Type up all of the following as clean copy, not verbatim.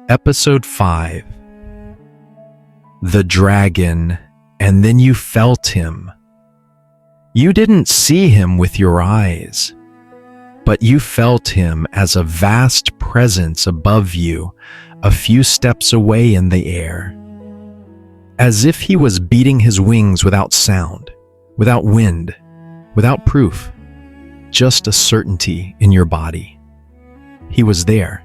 Episode 5. The Dragon, and then you felt him. You didn't see him with your eyes, but you felt him as a vast presence above you, a few steps away in the air. As if he was beating his wings without sound, without wind, without proof, just a certainty in your body. He was there.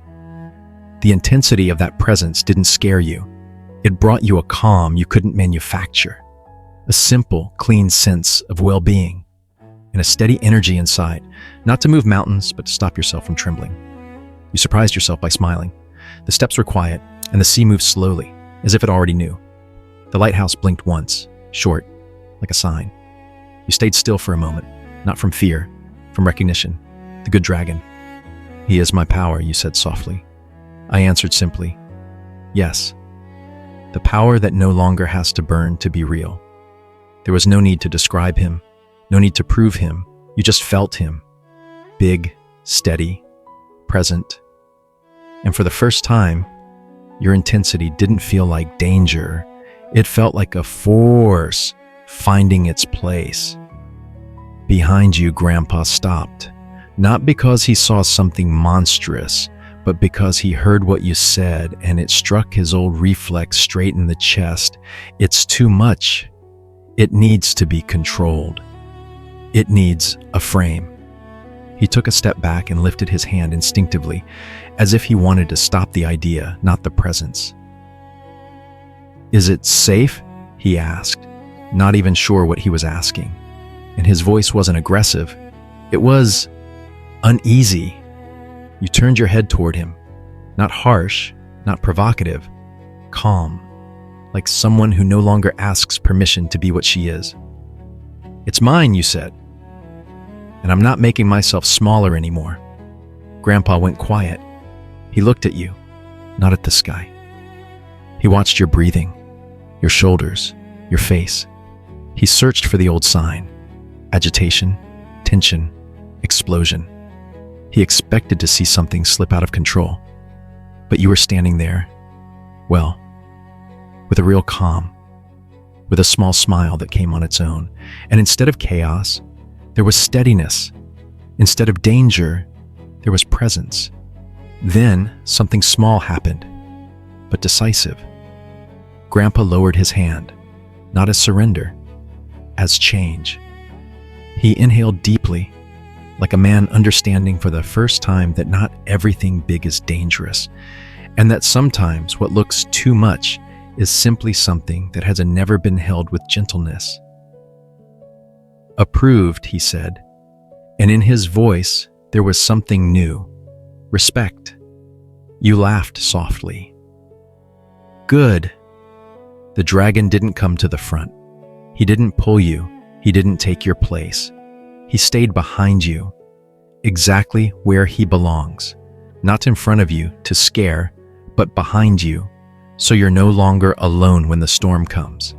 The intensity of that presence didn't scare you. It brought you a calm you couldn't manufacture, a simple, clean sense of well-being, and a steady energy inside, not to move mountains, but to stop yourself from trembling. You surprised yourself by smiling. The steps were quiet, and the sea moved slowly, as if it already knew. The lighthouse blinked once, short, like a sign. You stayed still for a moment, not from fear, from recognition. The good dragon. "He is my power," you said softly. I answered simply, "Yes." The power that no longer has to burn to be real. There was no need to describe him, no need to prove him. You just felt him. Big, steady, present. And for the first time, your intensity didn't feel like danger. It felt like a force finding its place. Behind you, Grandpa stopped, not because he saw something monstrous, but because he heard what you said, and it struck his old reflex straight in the chest. It's too much. It needs to be controlled. It needs a frame. He took a step back and lifted his hand instinctively, as if he wanted to stop the idea, not the presence. "Is it safe?" he asked, not even sure what he was asking. And his voice wasn't aggressive. It was uneasy. You turned your head toward him, not harsh, not provocative, calm, like someone who no longer asks permission to be what she is. "It's mine," you said, "and I'm not making myself smaller anymore." Grandpa went quiet. He looked at you, not at the sky. He watched your breathing, your shoulders, your face. He searched for the old sign: agitation, tension, explosion. He expected to see something slip out of control, but you were standing there, well, with a real calm, with a small smile that came on its own. And instead of chaos, there was steadiness. Instead of danger, there was presence. Then something small happened, but decisive. Grandpa lowered his hand, not as surrender, as change. He inhaled deeply, like a man understanding for the first time that not everything big is dangerous, and that sometimes what looks too much is simply something that has never been held with gentleness. "Approved," he said, and in his voice there was something new: respect. You laughed softly. "Good." The dragon didn't come to the front. He didn't pull you. He didn't take your place. He stayed behind you, exactly where he belongs, not in front of you to scare, but behind you, so you're no longer alone when the storm comes.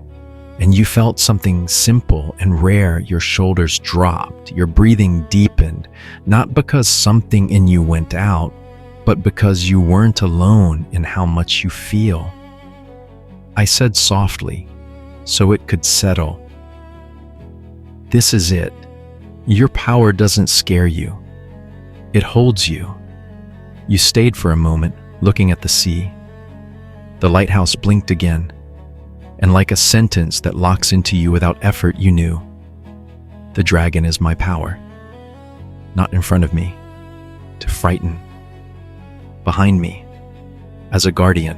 And you felt something simple and rare. Your shoulders dropped, your breathing deepened, not because something in you went out, but because you weren't alone in how much you feel. I said softly, so it could settle, "This is it. Your power doesn't scare you. It holds you." You stayed for a moment, looking at the sea. The lighthouse blinked again, and like a sentence that locks into you without effort, you knew, "The dragon is my power. Not in front of me, to frighten. Behind me, as a guardian."